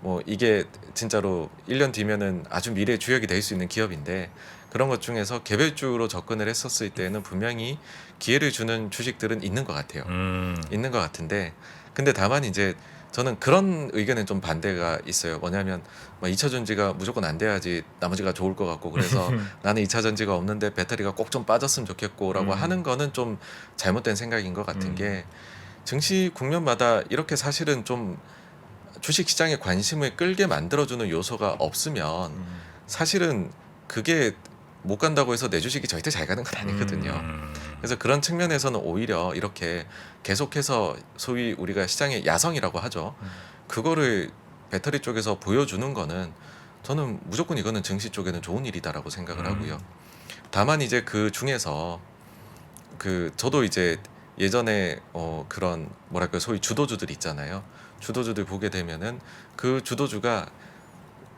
뭐 이게 진짜로 1년 뒤면은 아주 미래 주역이 될 수 있는 기업인데 그런 것 중에서 개별주로 접근을 했었을 때는 분명히 기회를 주는 주식들은 있는 것 같아요. 있는 것 같은데 근데 다만 이제 저는 그런 의견은 좀 반대가 있어요. 뭐냐면 2차 전지가 무조건 안 돼야지 나머지가 좋을 것 같고 그래서 나는 2차 전지가 없는데 배터리가 꼭 좀 빠졌으면 좋겠고라고 하는 거는 좀 잘못된 생각인 것 같은 게 증시 국면마다 이렇게 사실은 좀 주식 시장에 관심을 끌게 만들어주는 요소가 없으면 사실은 그게 못 간다고 해서 내 주식이 절대 잘 가는 건 아니거든요. 그래서 그런 측면에서는 오히려 이렇게 계속해서 소위 우리가 시장의 야성이라고 하죠. 그거를 배터리 쪽에서 보여주는 거는 저는 무조건 이거는 증시 쪽에는 좋은 일이다라고 생각을 하고요. 다만 이제 그 중에서 그 저도 이제 예전에 그런 뭐랄까 소위 주도주들 있잖아요. 주도주들 보게 되면은 그 주도주가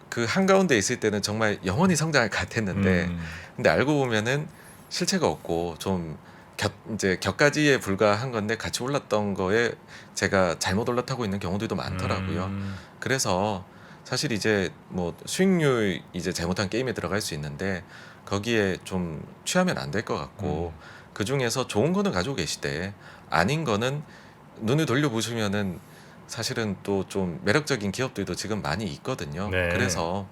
그 한가운데 있을 때는 정말 영원히 성장할 것 같았는데 근데 알고 보면은 실체가 없고 좀 이제 격가지에 불과한 건데 같이 올랐던 거에 제가 잘못 올라타고 있는 경우들도 많더라고요. 그래서 사실 이제 뭐 수익률 이제 잘못한 게임에 들어갈 수 있는데 거기에 좀 취하면 안 될 것 같고 그 중에서 좋은 거는 가지고 계시되 아닌 거는 눈을 돌려보시면은 사실은 또 좀 매력적인 기업들도 지금 많이 있거든요.
네.
그래서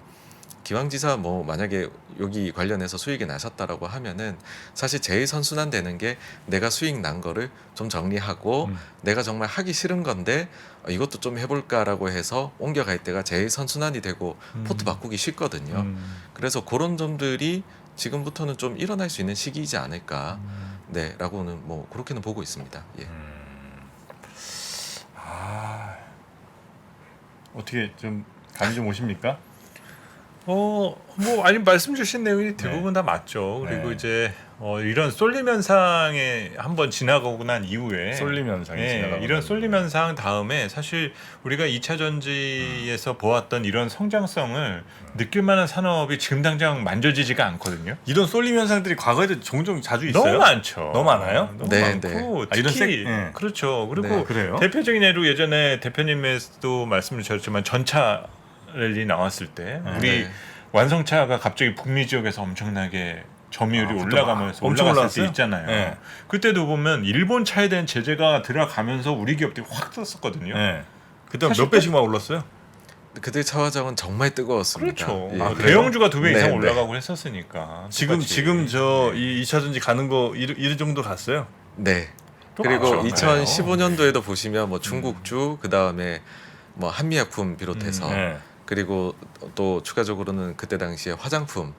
기왕지사 뭐 만약에 여기 관련해서 수익이 나셨다라고 하면은 사실 제일 선순환 되는 게 내가 수익 난 거를 좀 정리하고 내가 정말 하기 싫은 건데 이것도 좀 해볼까라고 해서 옮겨갈 때가 제일 선순환이 되고 포트 바꾸기 쉽거든요. 그래서 그런 점들이 지금부터는 좀 일어날 수 있는 시기이지 않을까 네라고는 뭐 그렇게는 보고 있습니다. 예.
어떻게 좀 감이 좀 오십니까?
뭐 아니 말씀 주신 내용이 대부분 다 맞죠. 그리고
네.
이제 이런 쏠림 현상에 한번 지나가고 난 이후에
쏠림 현상이 지나가고
이런
나면.
쏠림 현상 다음에 사실 우리가 2차 전지에서 보았던 이런 성장성을 느낄 만한 산업이 지금 당장 만져지지가 않거든요.
이런 쏠림 현상들이 과거에도 종종 자주 있어요?
너무 많죠.
너무 많아요?
너무
네,
많고
아, 이런
특히
네.
그렇죠. 그리고
네.
그래요?
대표적인 예로 예전에 대표님에서도 말씀을 주셨지만 전차 랠리 나왔을 때 우리
네.
완성차가 갑자기 북미 지역에서 엄청나게 점유율이
그때
올라가면서
엄청
올라갔을
올라갔어요?
때 있잖아요.
네.
그때도 보면 일본 차에 대한 제재가 들어가면서 우리 기업들이 확 떴었거든요.
네. 그때
사실
몇 배씩만 올랐어요?
그때 차화장은 정말 뜨거웠습니다.
그렇죠.
예.
그래요?
대형주가 2배 이상
네,
올라가고 했었으니까.
지금
똑같이.
지금 이 2차 전지 가는 거 이럴 정도 갔어요?
네.
또
그리고
많죠.
2015년도에도 보시면 뭐 중국주 그다음에 뭐 한미약품 비롯해서
네.
그리고 또 추가적으로는 그때 당시에 화장품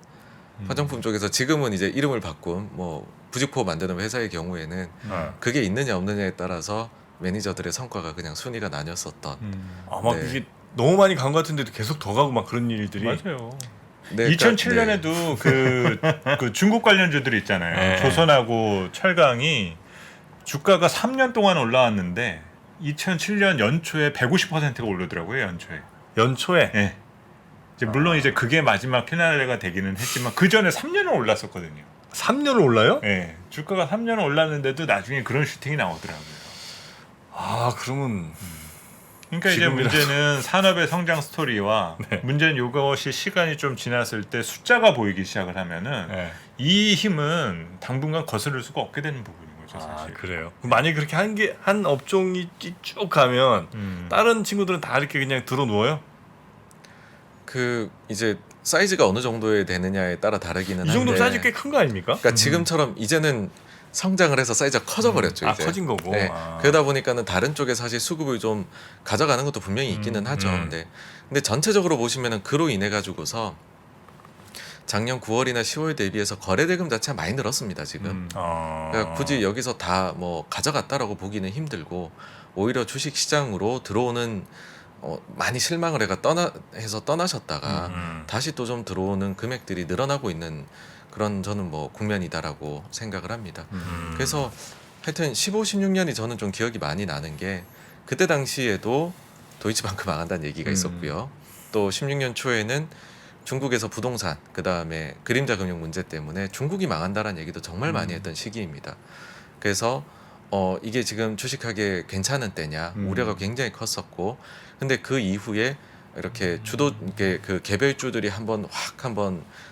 쪽에서 지금은 이제 이름을 바꾼 뭐 부직포 만드는 회사의 경우에는 그게 있느냐 없느냐에 따라서 매니저들의 성과가 그냥 순위가 나뉘었었던
아마
네.
그게 너무 많이 간 것 같은데도 계속 더 가고 막 그런 일들이.
맞아요.
네,
2007년에도 그 중국 관련주들이 있잖아요.
네.
조선하고 철강이 주가가 3년 동안 올라왔는데 2007년 연초에 150%가 오르더라고요. 연초에.
연초에.
예. 이제 물론 이제 그게 마지막 피날레가 되기는 했지만 그 전에 3년은 올랐었거든요.
3년을 올라요?
예. 주가가 3년은 올랐는데도 나중에 그런 슈팅이 나오더라고요.
아 그러면
그러니까 이제
지금이라도.
문제는 산업의 성장 스토리와
네.
문제는 이것이 시간이 좀 지났을 때 숫자가 보이기 시작을 하면은
네.
이 힘은 당분간 거스를 수가 없게 되는 부분인 거죠,
아
사실.
그래요. 만약에 그렇게 한 업종이 쭉 가면 다른 친구들은 다 이렇게 그냥 들어 누워요?
그 이제 사이즈가 어느 정도에 되느냐에 따라 다르기는
이 정도
한데
사이즈 꽤 큰 거 아닙니까?
그러니까 지금처럼 이제는 성장을 해서 사이즈가 커져 버렸죠.
아
이제.
커진 거고.
네.
아.
그러다 보니까는 다른 쪽에 사실 수급을 좀 가져가는 것도 분명히 있기는 하죠. 근데 전체적으로 보시면은 그로 인해 가지고서 작년 9월이나 10월 대비해서 거래 대금 자체가 많이 늘었습니다. 지금. 그러니까 굳이 여기서 다 뭐 가져갔다라고 보기는 힘들고 오히려 주식 시장으로 들어오는 많이 실망을 해서 떠나셨다가 다시 또 좀 들어오는 금액들이 늘어나고 있는 그런 저는 뭐 국면이다라고 생각을 합니다. 그래서 하여튼 15, 16년이 저는 좀 기억이 많이 나는 게 그때 당시에도 도이치방크 망한다는 얘기가 있었고요. 또 16년 초에는 중국에서 부동산 그다음에 그림자 금융 문제 때문에 중국이 망한다라는 얘기도 정말 많이 했던 시기입니다. 그래서 이게 지금 주식하기에 괜찮은 때냐 우려가 굉장히 컸었고 근데 그 이후에 이렇게 이게 그 개별주들이 한번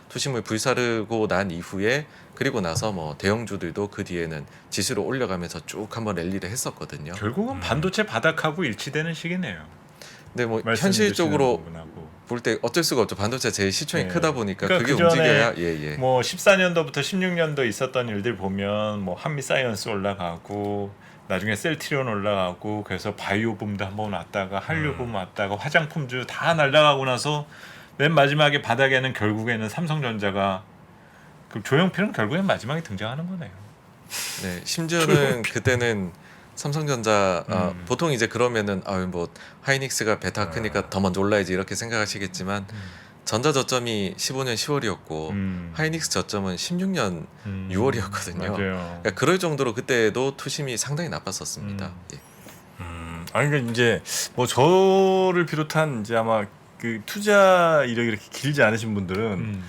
투심을 불사르고 난 이후에 그리고 나서 뭐 대형주들도 그 뒤에는 지수를 올려가면서 쭉 한번 랠리를 했었거든요.
결국은 반도체 바닥하고 일치되는 시기네요.
근데 뭐
말씀
현실적으로
주시는 부분하고.
볼 때 어쩔 수가 없죠. 반도체 제일 시총이
네.
크다 보니까
그러니까
그게
그 전에
움직여야
뭐 14년도부터 16년도 있었던 일들 보면 뭐 한미 사이언스 올라가고 나중에 셀트리온 올라가고 그래서 바이오 붐도 한번 왔다가 한류 붐 왔다가 화장품주 다 날아가고 나서 맨 마지막에 바닥에는 결국에는 삼성전자가 그 조용필은 결국엔 마지막에 등장하는 거네요.
네, 심지어는 그때는 삼성전자 보통 이제 그러면은 뭐 하이닉스가 베타 크니까 더 먼저 올라야지 이렇게 생각하시겠지만 전자 저점이 15년 10월이었고 하이닉스 저점은 16년 6월이었거든요.
맞아요.
그러니까 그럴 정도로 그때도 투심이 상당히 나빴었습니다. 예.
아니 그러니까 이제 뭐 저를 비롯한 이제 아마 그 투자 이력이 이렇게 길지 않으신 분들은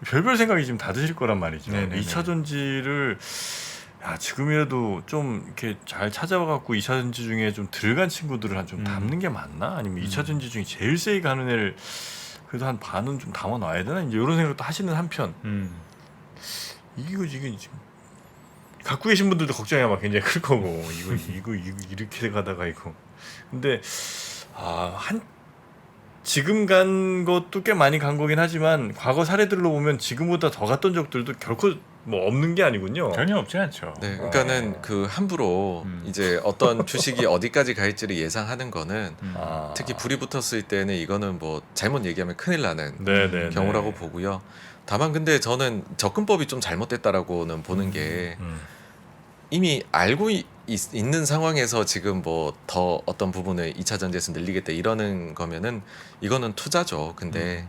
별별 생각이 지금 다 드실 거란 말이죠.
네네네.
2차 전지를 지금이라도 좀 이렇게 잘 찾아와갖고 2차 전지 중에 좀 덜 간 친구들을 좀 담는 게 맞나? 아니면 2차 전지 중에 제일 세게 가는 애를 그래도 한 반은 좀 담아 놔야 되나? 이제 이런 생각도 하시는 한편 이게 지금 갖고 계신 분들도 걱정이 아마 굉장히 클 거고 이거 이렇게 가다가 이거 근데 지금 간 것도 꽤 많이 간 거긴 하지만 과거 사례들로 보면 지금보다 더 갔던 적들도 결코 뭐 없는 게 아니군요.
전혀 없지 않죠.
네, 그러니까는 그 함부로 이제 어떤 주식이 어디까지 갈지를 예상하는 거는 특히 불이 붙었을 때는 이거는 뭐 잘못 얘기하면 큰일 나는
네네
경우라고 보고요. 다만 근데 저는 접근법이 좀 잘못됐다라고는 보는 게 이미 알고 있는 상황에서 지금 뭐 더 어떤 부분을 2차 전지에서 늘리겠다 이러는 거면은 이거는 투자죠. 근데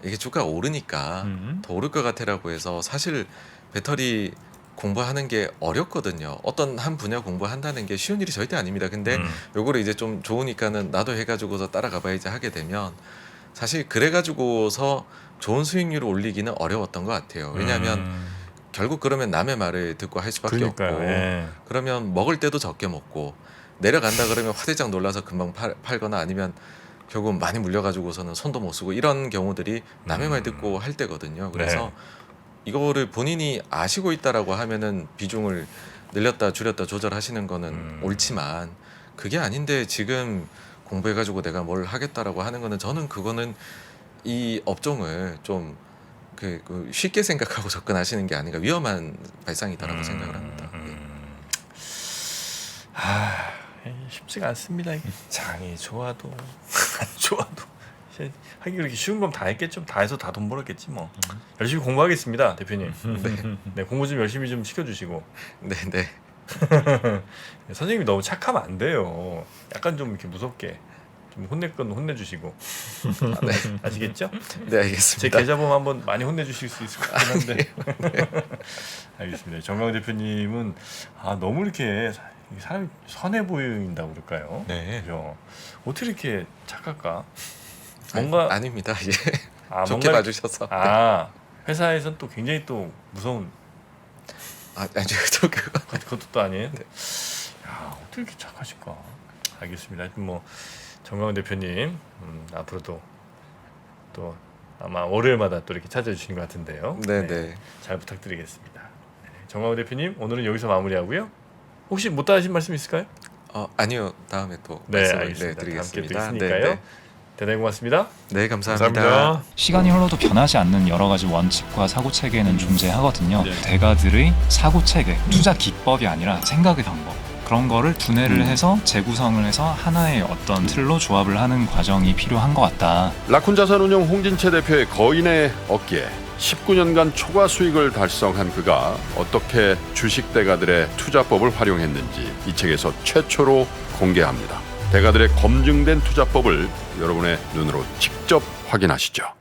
이게 주가가 오르니까 더 오를 것 같아라고 해서 사실 배터리 공부하는 게 어렵거든요. 어떤 한 분야 공부한다는 게 쉬운 일이 절대 아닙니다. 근데 요거를 이제 좀 좋으니까는 나도 해가지고서 따라가 봐야지 하게 되면 사실 그래가지고서 좋은 수익률을 올리기는 어려웠던 것 같아요. 왜냐하면 결국 그러면 남의 말을 듣고 할 수밖에
그러니까요.
없고
예.
그러면 먹을 때도 적게 먹고 내려간다 그러면 화들짝 놀라서 금방 팔거나 아니면 결국 많이 물려가지고서는 손도 못 쓰고 이런 경우들이 남의 말 듣고 할 때거든요. 그래서 이거를 본인이 아시고 있다라고 하면은 비중을 늘렸다 줄였다 조절하시는 거는 옳지만 그게 아닌데 지금 공부해가지고 내가 뭘 하겠다라고 하는 거는 저는 그거는 이 업종을 좀 그 쉽게 생각하고 접근하시는 게 아닌가 위험한 발상이다라고 생각을 합니다.
쉽지가 않습니다. 이게. 장이 좋아도 안 좋아도 하긴 그렇게 쉬운 건 다 했겠죠. 다 해서 다 돈 벌었겠지 뭐. 열심히 공부하겠습니다, 대표님. 네, 공부 좀 열심히 좀 시켜주시고.
네네.
선생님이 너무 착하면 안 돼요. 약간 좀 이렇게 무섭게 좀 혼낼 건 혼내주시고
네.
아시겠죠?
네,
제
알겠습니다.
계좌번호 한번 많이 혼내주실 수 있을 것 같긴 한데 알겠습니다. 정강 대표님은 너무 이렇게 사람이 선해 보인다고 그럴까요?
네.
그죠? 어떻게 이렇게 착할까? 뭔가
아닙니다. 예. 좋게
뭔가
봐주셔서.
회사에선 또 굉장히 또 무서운
아니요, 저 그거.
그것도 또 아니에요. 야, 어떻게 이렇게 착하실까? 알겠습니다. 하여튼 뭐 정강 대표님 앞으로도 또 아마 월요일마다 또 이렇게 찾아주시는 것 같은데요.
네.
잘 부탁드리겠습니다. 네, 정강 대표님 오늘은 여기서 마무리하고요. 혹시 못다 하신 말씀 있을까요?
아니요, 다음에 또
네,
말씀을
알겠습니다.
드리겠습니다.
함께 또 있으니까요. 대단히 고맙습니다.
네, 감사합니다.
감사합니다.
시간이 흘러도 변하지 않는 여러 가지 원칙과 사고 체계는 존재하거든요. 대가들의 사고 체계, 투자 기법이 아니라 생각의 방법. 그런 거를 분해를 해서 재구성을 해서 하나의 어떤 틀로 조합을 하는 과정이 필요한 것 같다.
라쿤 자산운용 홍진채 대표의 거인의 어깨 19년간 초과 수익을 달성한 그가 어떻게 주식 대가들의 투자법을 활용했는지 이 책에서 최초로 공개합니다. 대가들의 검증된 투자법을 여러분의 눈으로 직접 확인하시죠.